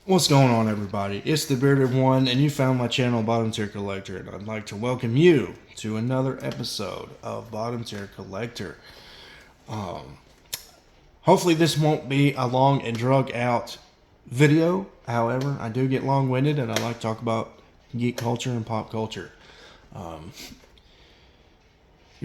What's going on, everybody? It's the Bearded One, and you found my channel, Bottom Tier Collector, and I'd like to welcome you to another episode of Bottom Tier Collector. Hopefully, this won't be a long and drug out video. However, I do get long winded, and I like to talk about geek culture and pop culture. You're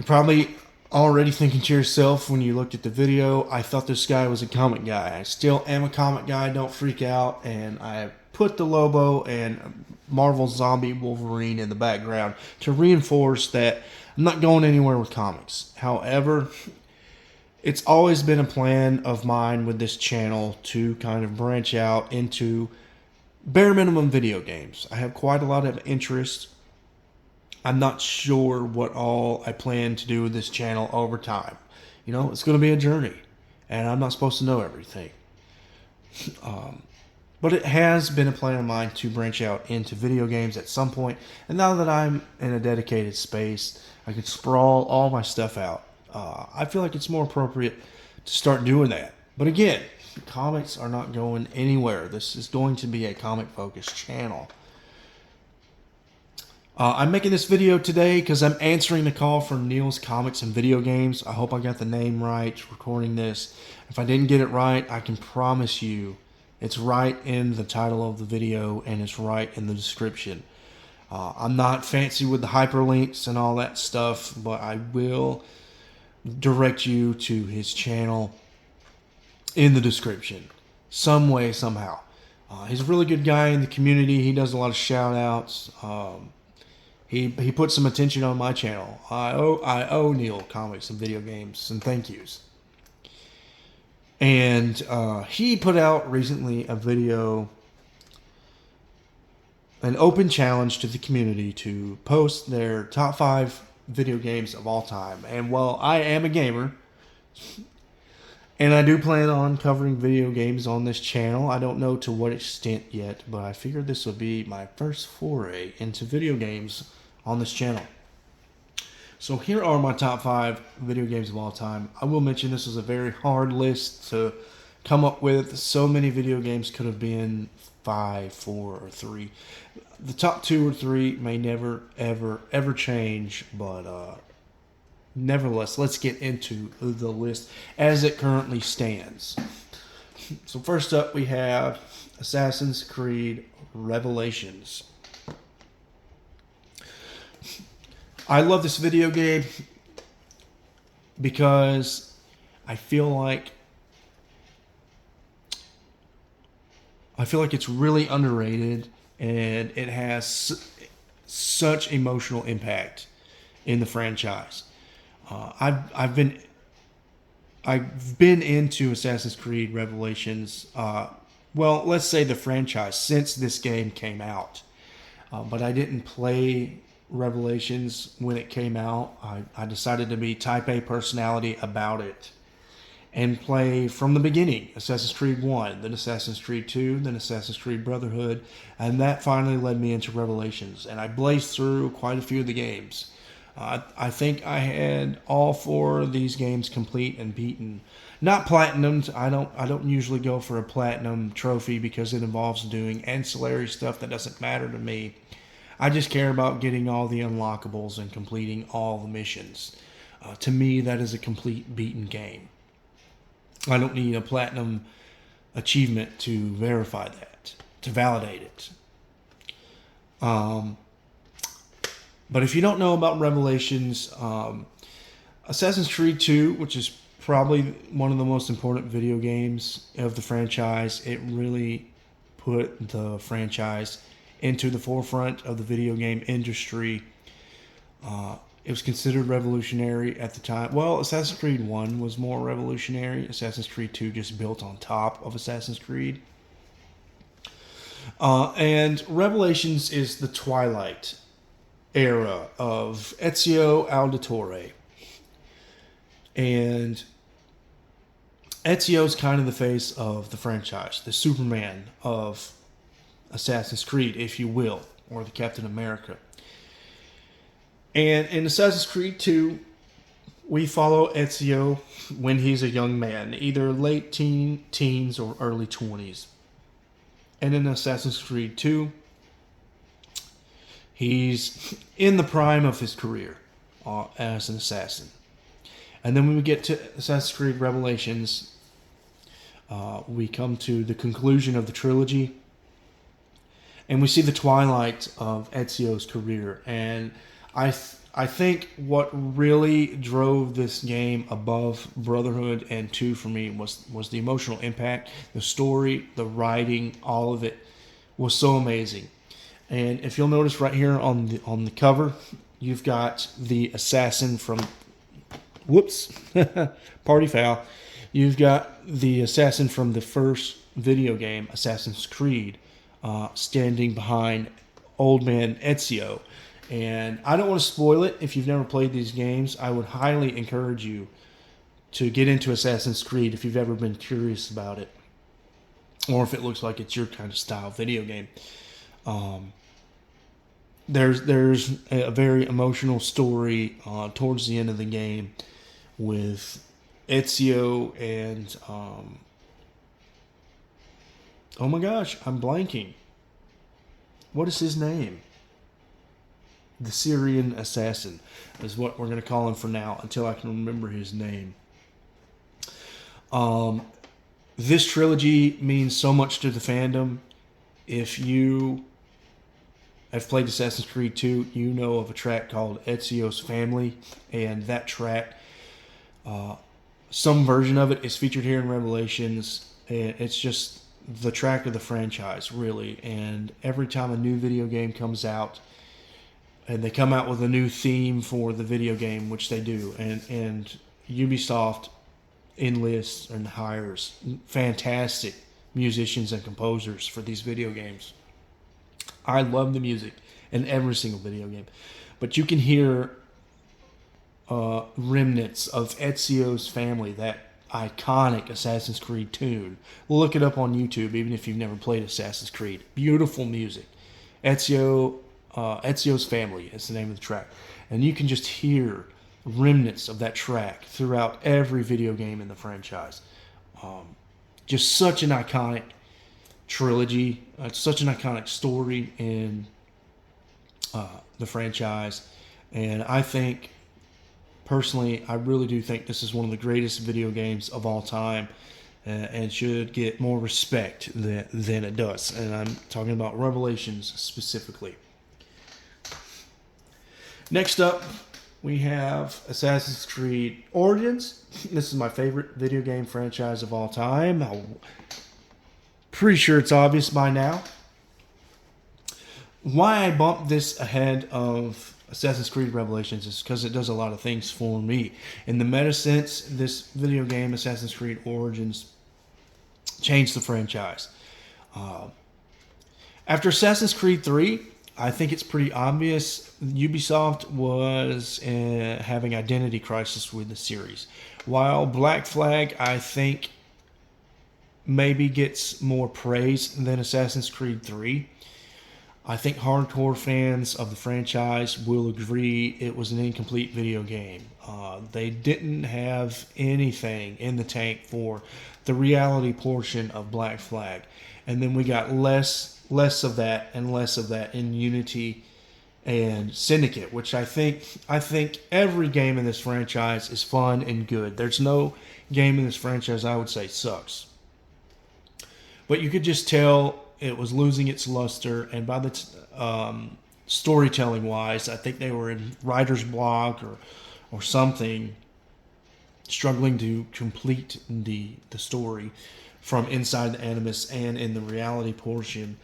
probably already thinking to yourself when you looked at the video, I thought this guy was a comic guy. I still am a comic guy, don't freak out. And I put the Lobo and Marvel Zombie Wolverine in the background to reinforce that I'm not going anywhere with comics. However, it's always been a plan of mine with this channel to kind of branch out into bare minimum video games. I have quite a lot of interest. I'm not sure what all I plan to do with this channel over time. You know, it's going to be a journey, and I'm not supposed to know everything. But it has been a plan of mine to branch out into video games at some point, and now that I'm in a dedicated space, I can sprawl all my stuff out. I feel like it's more appropriate to start doing that. But again, comics are not going anywhere. This is going to be a comic-focused channel. I'm making this video today because I'm answering the call from Neil's Comics and Video Games. I hope I got the name right recording this. If I didn't get it right, I can promise you it's right in the title of the video and it's right in the description. I'm not fancy with the hyperlinks and all that stuff, but I will direct you to his channel in the description. Some way, somehow. He's a really good guy in the community. He does a lot of shout outs. He put some attention on my channel. I owe Neil Comics and Video Games some thank yous. And he put out recently a video, an open challenge to the community to post their top 5 video games of all time. And while I am a gamer, and I do plan on covering video games on this channel, I don't know to what extent yet, but I figured this would be my first foray into video games on this channel. So here are my top 5 video games of all time. I will mention this is a very hard list to come up with. So many video games could have been 5, 4, or 3. The top 2 or 3 may never, ever change, but nevertheless, let's get into the list as it currently stands. So first up, we have Assassin's Creed Revelations. I love this video game because I feel like it's really underrated, and it has such emotional impact in the franchise. I've been into Assassin's Creed Revelations. Well, let's say the franchise since this game came out, but I didn't play Revelations when it came out. I decided to be type A personality about it and play from the beginning. Assassin's Creed 1, then Assassin's Creed 2, then Assassin's Creed Brotherhood, and that finally led me into Revelations. And I blazed through quite a few of the games. I think I had all 4 of these games complete and beaten. Not platinumed. I don't usually go for a platinum trophy because it involves doing ancillary stuff that doesn't matter to me. I just care about getting all the unlockables and completing all the missions. To me, that is a complete beaten game. I don't need a platinum achievement to verify that, to validate it. But if you don't know about Revelations, Assassin's Creed 2, which is probably one of the most important video games of the franchise, it really put the franchise into the forefront of the video game industry. It was considered revolutionary at the time. Well, Assassin's Creed 1 was more revolutionary. Assassin's Creed 2 just built on top of Assassin's Creed. And Revelations is the twilight era of Ezio Auditore. And Ezio's kind of the face of the franchise, the Superman of Assassin's Creed, if you will, or the Captain America. And in Assassin's Creed 2, we follow Ezio when he's a young man, either late teens or early 20s. And in Assassin's Creed 2, he's in the prime of his career as an assassin. And then when we get to Assassin's Creed Revelations, we come to the conclusion of the trilogy, and we see the twilight of Ezio's career. And I think what really drove this game above Brotherhood and 2 for me was the emotional impact, the story, the writing, all of it was so amazing. And if you'll notice right here on the cover, you've got the assassin from party foul. You've got the assassin from the first video game, Assassin's Creed, standing behind old man Ezio. And I don't want to spoil it if you've never played these games. I would highly encourage you to get into Assassin's Creed if you've ever been curious about it, or if it looks like it's your kind of style video game. There's a very emotional story towards the end of the game with Ezio and oh my gosh, I'm blanking. What is his name? The Syrian assassin is what we're going to call him for now until I can remember his name. This trilogy means so much to the fandom. If you have played Assassin's Creed 2, you know of a track called Ezio's Family, and that track, some version of it is featured here in Revelations, and it's just the track of the franchise, really. And every time a new video game comes out, and they come out with a new theme for the video game, which they do, and Ubisoft enlists and hires fantastic musicians and composers for these video games. I love the music in every single video game, but you can hear remnants of Ezio's Family, that iconic Assassin's Creed tune. Look it up on YouTube, even if you've never played Assassin's Creed. Beautiful music. Ezio's Family is the name of the track. And you can just hear remnants of that track throughout every video game in the franchise. Just such an iconic trilogy. It's such an iconic story in the franchise. And I think, personally, I really do think this is one of the greatest video games of all time, and should get more respect than it does. And I'm talking about Revelations specifically. Next up, we have Assassin's Creed Origins. This is my favorite video game franchise of all time. I'm pretty sure it's obvious by now. Why I bumped this ahead of Assassin's Creed Revelations is because it does a lot of things for me. In the meta sense, this video game, Assassin's Creed Origins, changed the franchise. After Assassin's Creed 3, I think it's pretty obvious Ubisoft was having identity crisis with the series. While Black Flag, I think, maybe gets more praise than Assassin's Creed 3, I think hardcore fans of the franchise will agree it was an incomplete video game. They didn't have anything in the tank for the reality portion of Black Flag. And then we got less of that and less of that in Unity and Syndicate, which I think every game in this franchise is fun and good. There's no game in this franchise I would say sucks. But you could just tell it was losing its luster, and by the storytelling wise, I think they were in writer's block or something, struggling to complete the story from inside the Animus and in the reality portion.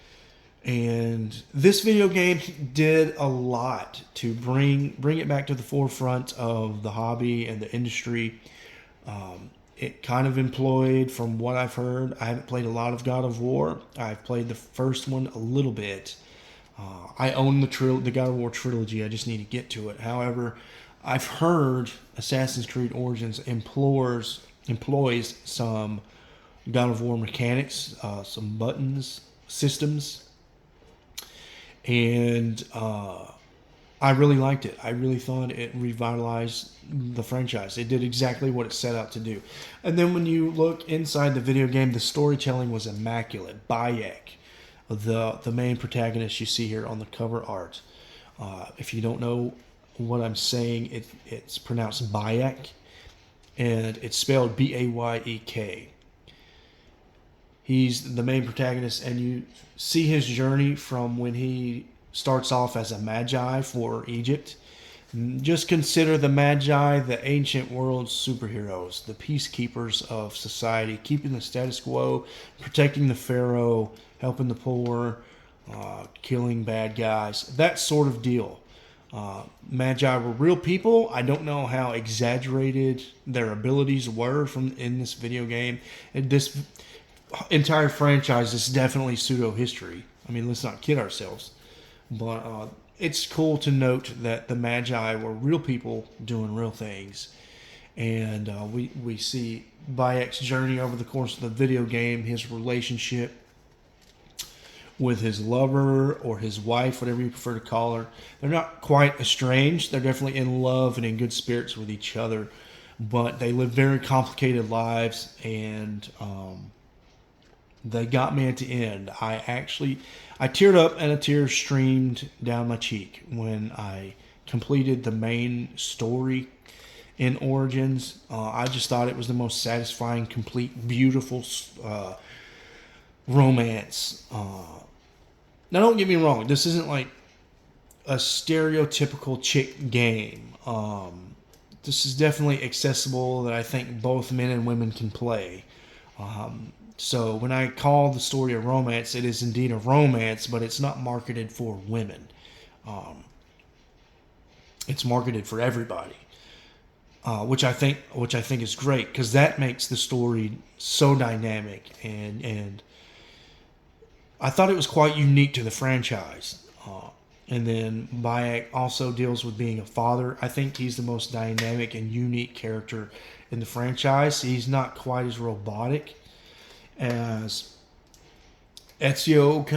And this video game did a lot to bring it back to the forefront of the hobby and the industry. It kind of employed, from what I've heard, I haven't played a lot of God of War. I've played the first one a little bit. I own the God of War trilogy. I just need to get to it. However, I've heard Assassin's Creed Origins employs some God of War mechanics, some buttons, systems, and I really liked it. I really thought it revitalized the franchise. It did exactly what it set out to do. And then when you look inside the video game, the storytelling was immaculate. Bayek, the main protagonist you see here on the cover art. If you don't know what I'm saying, it's pronounced Bayek, and it's spelled Bayek. He's the main protagonist, and you see his journey from when he starts off as a magi for Egypt. Just consider the magi the ancient world's superheroes, the peacekeepers of society, keeping the status quo, protecting the pharaoh, helping the poor, killing bad guys, that sort of deal. Magi were real people. I don't know how exaggerated their abilities were from in this video game. This entire franchise is definitely pseudo history. I mean, let's not kid ourselves. But it's cool to note that the Magi were real people doing real things. And we see Bayek's journey over the course of the video game, his relationship with his lover or his wife, whatever you prefer to call her. They're not quite estranged. They're definitely in love and in good spirits with each other. But they live very complicated lives, and they got me at the end. I teared up and a tear streamed down my cheek when I completed the main story in Origins. I just thought it was the most satisfying, complete, beautiful romance. Now, don't get me wrong. This isn't like a stereotypical chick game. This is definitely accessible that I think both men and women can play. So when I call the story a romance, it is indeed a romance, but it's not marketed for women. It's marketed for everybody, which I think is great, because that makes the story so dynamic, and I thought it was quite unique to the franchise. And then Bayek also deals with being a father. I think he's the most dynamic and unique character in the franchise. He's not quite as robotic as Ezio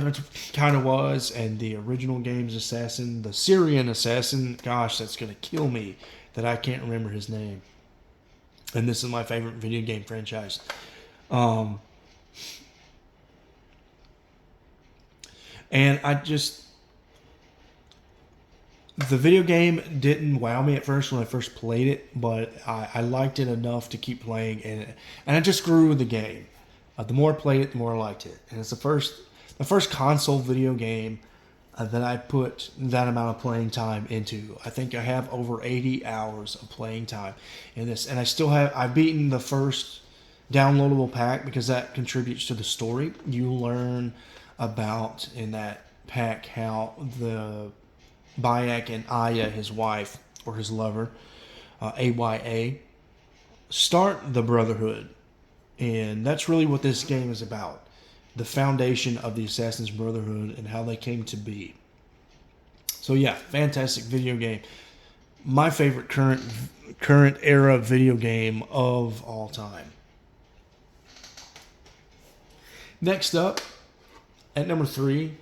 kind of was, and the original game's assassin, the Syrian assassin. Gosh, that's going to kill me that I can't remember his name. And this is my favorite video game franchise. And the video game didn't wow me at first when I first played it, but I liked it enough to keep playing, and I just grew with the game. The more I played it, the more I liked it. And it's the first console video game that I put that amount of playing time into. I think I have over 80 hours of playing time in this, and I've beaten the first downloadable pack, because that contributes to the story. You learn about in that pack how the Bayek and Aya, his wife or his lover, Aya, start the Brotherhood. And that's really what this game is about. The foundation of the Assassin's Brotherhood and how they came to be. So yeah, fantastic video game. My favorite current era video game of all time. Next up, at number 3,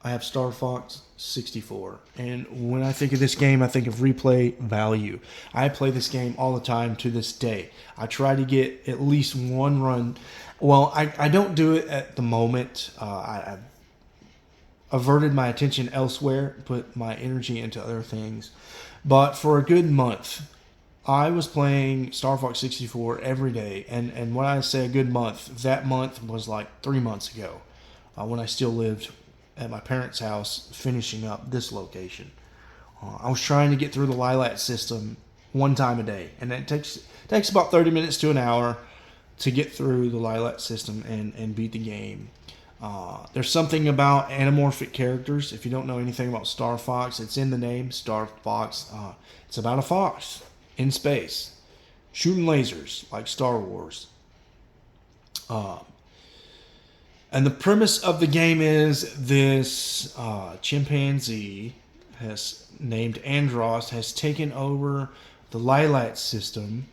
I have Star Fox 64. And when I think of this game, I think of replay value. I play this game all the time to this day. I try to get at least one run. Well, I don't do it at the moment. I've averted my attention elsewhere, put my energy into other things. But for a good month, I was playing Star Fox 64 every day. And when I say a good month, that month was like 3 months ago, when I still lived at my parents' house finishing up this location. I was trying to get through the Lilat system one time a day, and it takes about 30 minutes to an hour to get through the Lilat system and beat the game. There's something about anamorphic characters. If you don't know anything about Star Fox, it's in the name, Star Fox. It's about a fox in space shooting lasers like Star Wars. And the premise of the game is this chimpanzee named Andross has taken over the Lilat system,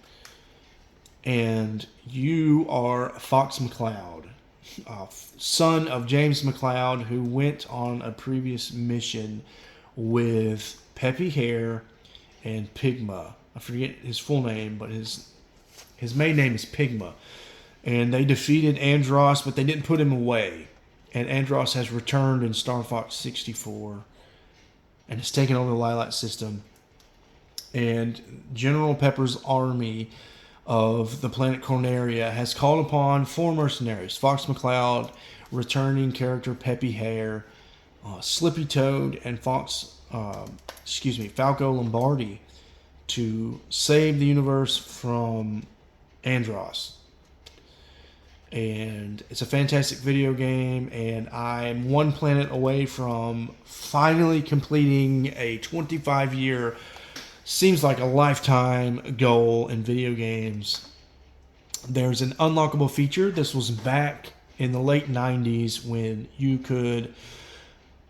and you are Fox McCloud, son of James McCloud, who went on a previous mission with Peppy Hare and Pigma. I forget his full name, but his main name is Pigma. And they defeated Andross, but they didn't put him away. and Andros has returned in Star Fox 64 and has taken over the Lilac system. And General Pepper's army of the planet Corneria has called upon 4 mercenaries: Fox McCloud, returning character Peppy Hare, Slippy Toad, and Falco Lombardi, to save the universe from Andros. And it's a fantastic video game, and I'm 1 planet away from finally completing a 25-year, seems like a lifetime goal in video games. There's an unlockable feature. This was back in the late 90s when you could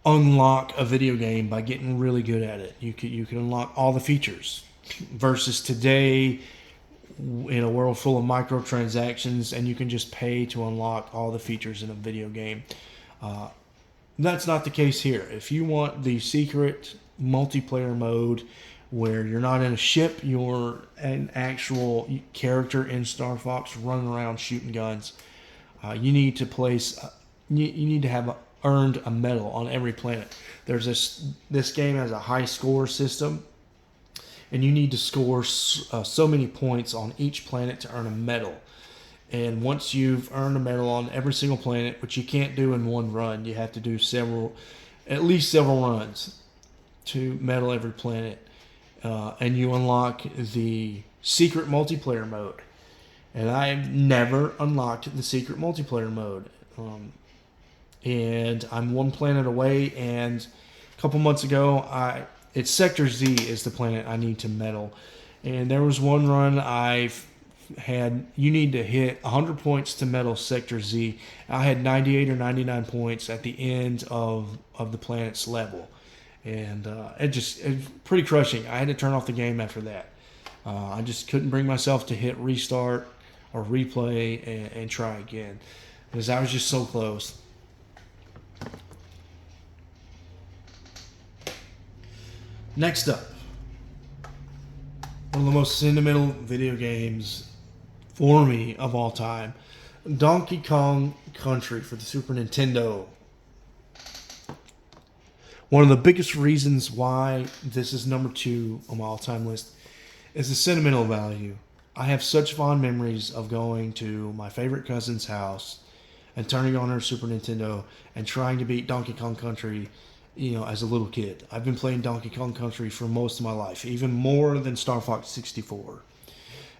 unlock a video game by getting really good at it. You could unlock all the features, versus today in a world full of microtransactions, and you can just pay to unlock all the features in a video game. That's not the case here. If you want the secret multiplayer mode where you're not in a ship, you're an actual character in Star Fox running around shooting guns, you need to have earned a medal on every planet. There's this game has a high score system, and you need to score so many points on each planet to earn a medal. And once you've earned a medal on every single planet, which you can't do in one run, you have to do at least several runs to medal every planet. And you unlock the secret multiplayer mode. And I've never unlocked the secret multiplayer mode. And I'm 1 planet away, and a couple months ago, it's Sector Z is the planet I need to medal. And there was one run you need to hit 100 points to medal Sector Z. I had 98 or 99 points at the end of the planet's level. And it's pretty crushing. I had to turn off the game after that. I just couldn't bring myself to hit restart or replay and try again, because I was just so close. Next up, one of the most sentimental video games for me of all time, Donkey Kong Country for the Super Nintendo. One of the biggest reasons why this is number 2 on my all-time list is the sentimental value. I have such fond memories of going to my favorite cousin's house and turning on her Super Nintendo and trying to beat Donkey Kong Country, as a little kid. I've been playing Donkey Kong Country for most of my life, even more than Star Fox 64.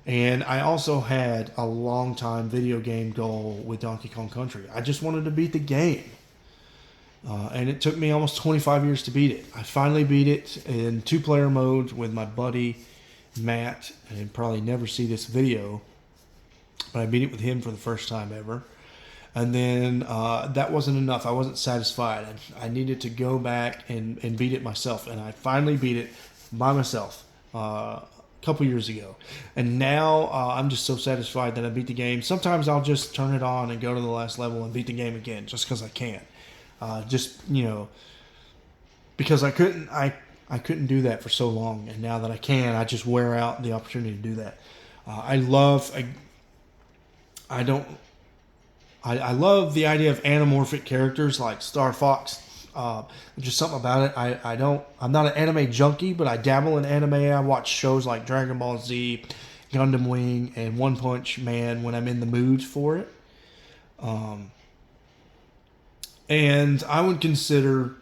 And I also had a long-time video game goal with Donkey Kong Country. I just wanted to beat the game. And it took me almost 25 years to beat it. I finally beat it in 2-player mode with my buddy Matt, and he'll probably never see this video, but I beat it with him for the first time ever. And then that wasn't enough. I wasn't satisfied. I needed to go back and beat it myself. And I finally beat it by myself a couple years ago. And now I'm just so satisfied that I beat the game. Sometimes I'll just turn it on and go to the last level and beat the game again just because I can. Because I couldn't do that for so long. And now that I can, I just wear out the opportunity to do that. I love the idea of anamorphic characters like Star Fox. Just something about it. I'm not an anime junkie, but I dabble in anime. I watch shows like Dragon Ball Z, Gundam Wing, and One Punch Man when I'm in the mood for it. And I would consider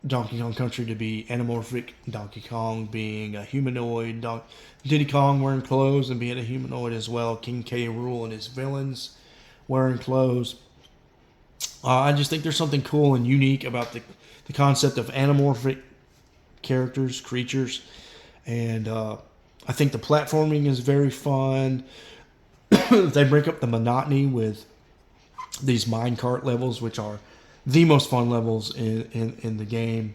Donkey Kong Country to be anamorphic. Donkey Kong being a humanoid. Diddy Kong wearing clothes and being a humanoid as well. King K. Rool and his villains wearing clothes. I just think there's something cool and unique about the concept of anamorphic characters, creatures. And I think the platforming is very fun. They break up the monotony with these minecart levels, which are the most fun levels in the game.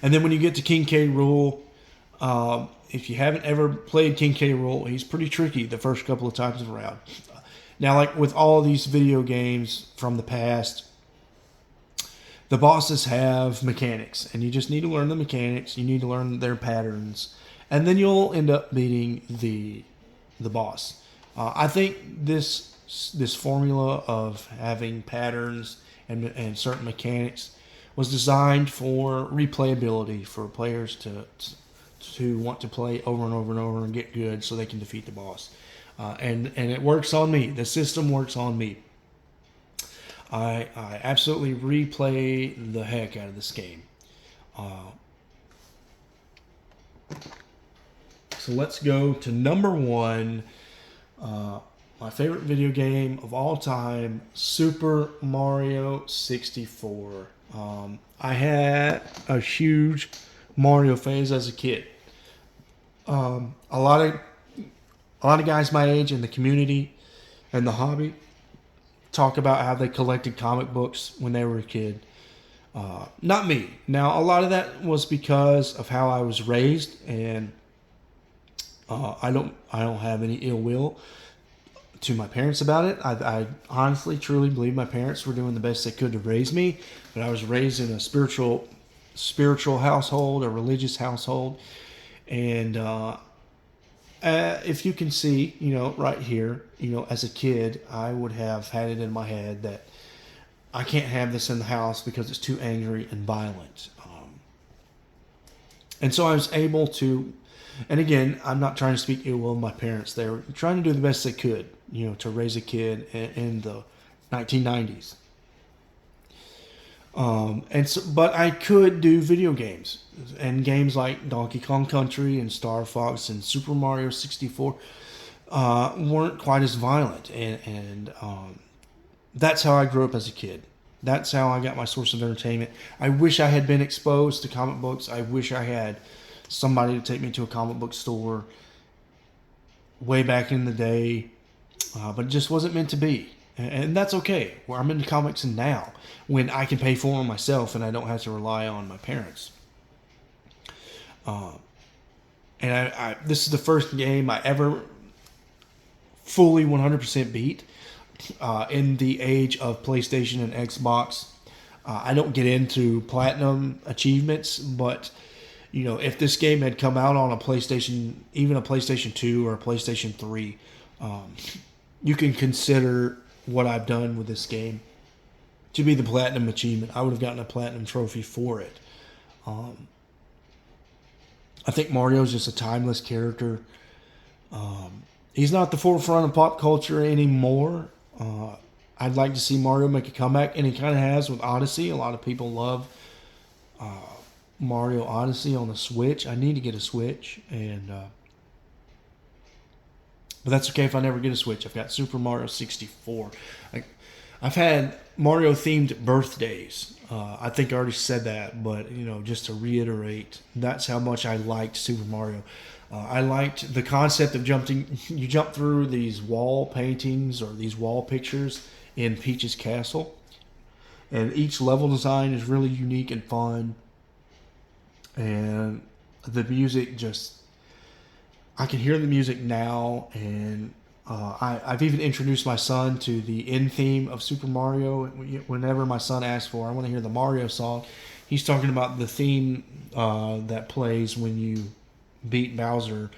And then when you get to King K. Rool, if you haven't ever played King K. Rool, he's pretty tricky the first couple of times around. Now, like with all these video games from the past, the bosses have mechanics, and you just need to learn the mechanics. You need to learn their patterns, and then you'll end up beating the boss. I think this this formula of having patterns and certain mechanics was designed for replayability, for players to want to play over and over and over and get good so they can defeat the boss. And it works on me. The system works on me. I absolutely replay the heck out of this game. So let's go to number one. My favorite video game of all time, Super Mario 64. I had a huge Mario phase as a kid. A lot of guys my age in the community and the hobby talk about how they collected comic books when they were a kid. Not me. Now, a lot of that was because of how I was raised, and I don't have any ill will to my parents about it. I honestly, truly believe my parents were doing the best they could to raise me, but I was raised in a spiritual household, a religious household, and if you can see, right here, as a kid, I would have had it in my head that I can't have this in the house because it's too angry and violent. And so I was able to, and again, I'm not trying to speak ill will of my parents. They were trying to do the best they could, to raise a kid in the 1990s. But I could do video games, and games like Donkey Kong Country and Star Fox and Super Mario 64 weren't quite as violent, and that's how I grew up as a kid. That's how I got my source of entertainment. I wish I had been exposed to comic books. I wish I had somebody to take me to a comic book store way back in the day, but it just wasn't meant to be. And that's okay. Where I'm into comics now, when I can pay for them myself and I don't have to rely on my parents. And I this is the first game I ever fully 100% beat in the age of PlayStation and Xbox. I don't get into platinum achievements, but if this game had come out on a PlayStation, even a PlayStation 2 or a PlayStation 3, you can consider what I've done with this game to be the platinum achievement. I would have gotten a platinum trophy for it. I think Mario's just a timeless character. He's not the forefront of pop culture anymore. I'd like to see Mario make a comeback, and he kind of has with Odyssey. A lot of people love Mario Odyssey on the Switch. I need to get a Switch, but that's okay if I never get a Switch. I've got Super Mario 64. I've had Mario-themed birthdays. I think I already said that, but just to reiterate, that's how much I liked Super Mario. I liked the concept of you jump through these wall paintings or these wall pictures in Peach's castle. And each level design is really unique and fun. And the music I can hear the music now, and I've even introduced my son to the end theme of Super Mario. Whenever my son asks for, I want to hear the Mario song, he's talking about the theme that plays when you beat Bowser.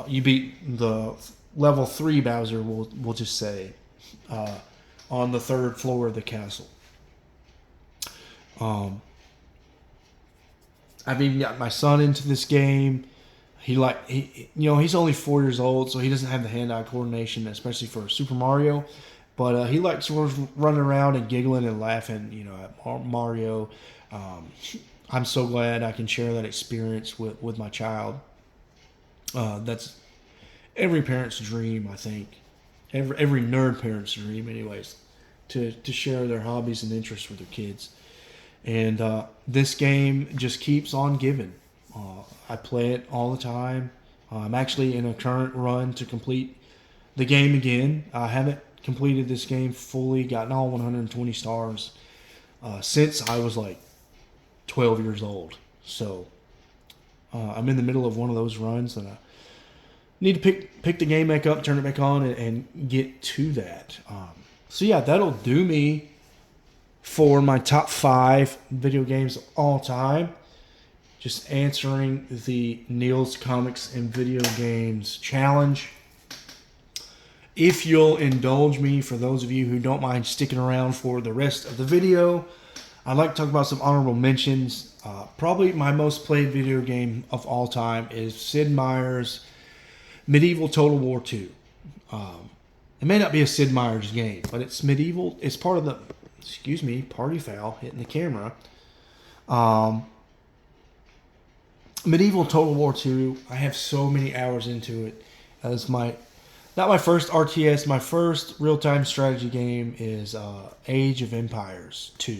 You beat the level 3 Bowser, we'll just say, on the 3rd floor of the castle. I've even got my son into this game. He's only 4 years old, so he doesn't have the hand-eye coordination, especially for Super Mario. But he likes running around and giggling and laughing, at Mario. I'm so glad I can share that experience with my child. That's every parent's dream, I think. Every nerd parent's dream, anyways, to share their hobbies and interests with their kids. And this game just keeps on giving. I play it all the time. I'm actually in a current run to complete the game again. I haven't completed this game fully, gotten all 120 stars since I was like 12 years old. So I'm in the middle of one of those runs, and I need to pick the game back up, turn it back on, and get to that. So yeah, that'll do me for my top 5 video games of all time. Just answering the Neil's Comics and Video Games challenge. If you'll indulge me, for those of you who don't mind sticking around for the rest of the video, I'd like to talk about some honorable mentions. Probably my most played video game of all time is Sid Meier's Medieval Total War 2. It may not be a Sid Meier's game, but it's medieval. It's part of the, party foul, hitting the camera. Medieval Total War 2, I have so many hours into it. As not my first RTS, my first real-time strategy game is Age of Empires 2.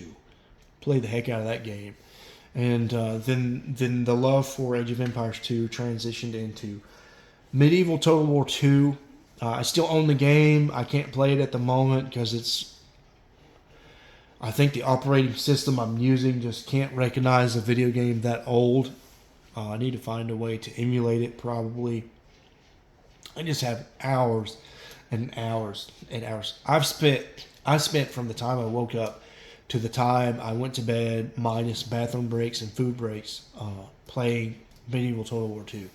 Played the heck out of that game. And then the love for Age of Empires 2 transitioned into Medieval Total War 2. I still own the game. I can't play it at the moment because I think the operating system I'm using just can't recognize a video game that old. I need to find a way to emulate it probably. I just have hours and hours and hours. I spent from the time I woke up to the time I went to bed, minus bathroom breaks and food breaks, playing Medieval Total War 2.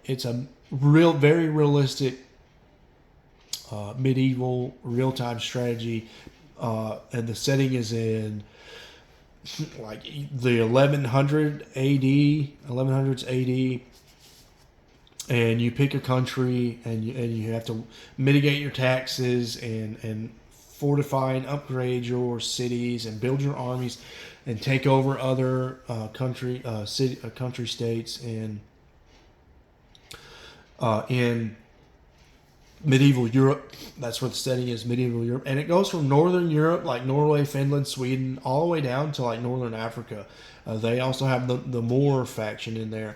It's a very realistic medieval real-time strategy, and the setting is in like the 1100s AD, and you pick a country and you have to mitigate your taxes and fortify and upgrade your cities and build your armies and take over other country states in medieval Europe. That's where the setting is, medieval Europe. And it goes from northern Europe, like Norway, Finland, Sweden, all the way down to like northern Africa. They also have the Moor faction in there.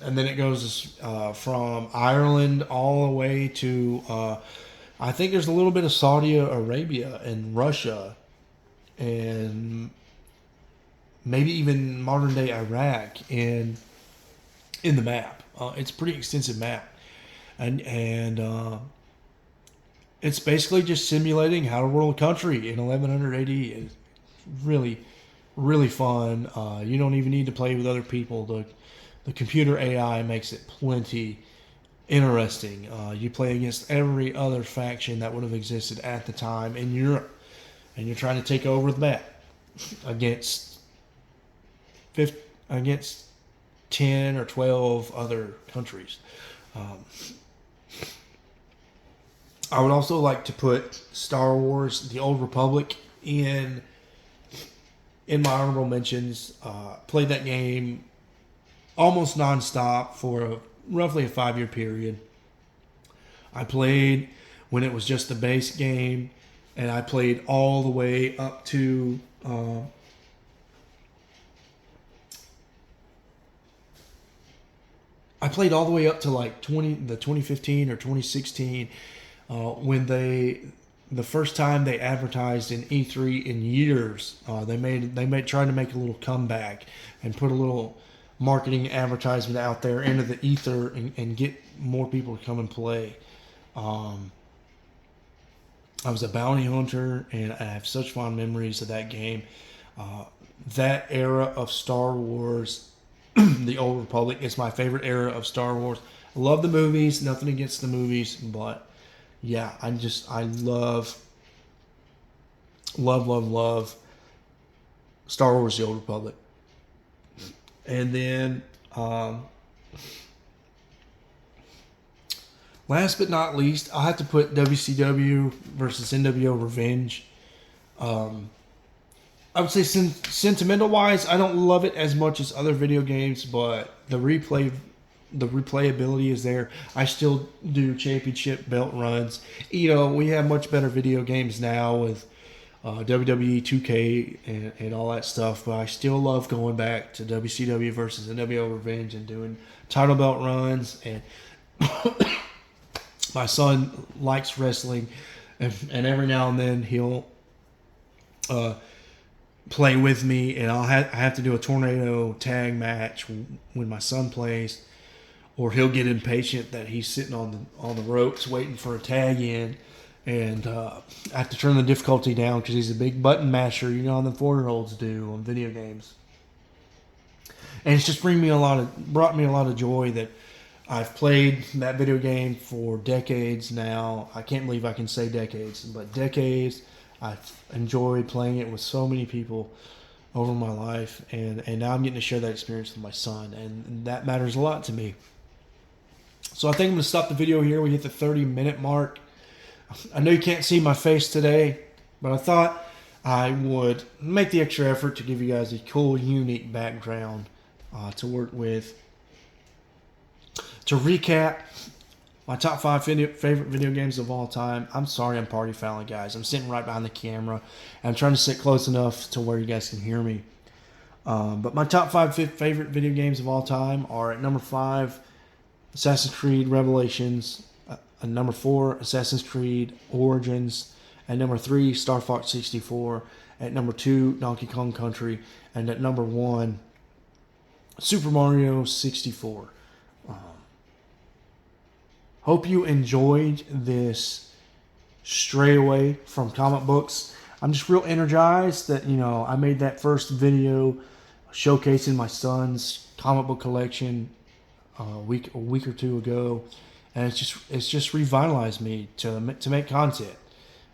And then it goes from Ireland all the way to, I think there's a little bit of Saudi Arabia and Russia and maybe even modern day Iraq in the map. It's a pretty extensive map. And it's basically just simulating how to rule a country in 1100 AD. It's really, really fun. You don't even need to play with other people. The computer AI makes it plenty interesting. You play against every other faction that would have existed at the time in Europe, and you're trying to take over the map against 10 or 12 other countries. I would also like to put Star Wars: The Old Republic in my honorable mentions. Played that game almost nonstop for roughly a 5-year period. I played when it was just the base game, and I played all the way up to like the 2015 or 2016. When the first time they advertised in E3 in years, they tried to make a little comeback and put a little marketing advertisement out there into the ether and get more people to come and play. I was a bounty hunter, and I have such fond memories of that game. That era of Star Wars, the Old Republic, is my favorite era of Star Wars. I love the movies, nothing against the movies, but yeah, I love Star Wars: The Old Republic. And then, last but not least, I have to put WCW versus NWO Revenge. I would say sentimental wise, I don't love it as much as other video games, but the replayability is there. I still do championship belt runs. We have much better video games now with WWE 2K and all that stuff, but I still love going back to WCW versus NWO Revenge and doing title belt runs. And my son likes wrestling, and every now and then he'll play with me, and I have to do a tornado tag match when my son plays. Or he'll get impatient that he's sitting on the ropes waiting for a tag in, and I have to turn the difficulty down because he's a big button masher, the 4-year-olds do on video games. And it's just brought me a lot of joy that I've played that video game for decades now. I can't believe I can say decades, but decades. I've enjoyed playing it with so many people over my life, and now I'm getting to share that experience with my son, and that matters a lot to me. So I think I'm going to stop the video here. We hit the 30-minute mark. I know you can't see my face today, but I thought I would make the extra effort to give you guys a cool, unique background to work with. To recap, my top 5 favorite video games of all time. I'm sorry I'm party fouling, guys. I'm sitting right behind the camera. And I'm trying to sit close enough to where you guys can hear me. But my top 5 favorite video games of all time are at number 5, Assassin's Creed Revelations. At number 4, Assassin's Creed Origins. At number 3, Star Fox 64. At number 2, Donkey Kong Country. And at number 1, Super Mario 64. Hope you enjoyed this stray away from comic books. I'm just real energized that, I made that first video showcasing my son's comic book collection a week or two ago, and it's just revitalized me to make content.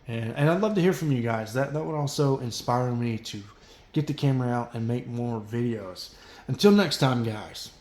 And I'd love to hear from you guys. That would also inspire me to get the camera out and make more videos. Until next time, guys.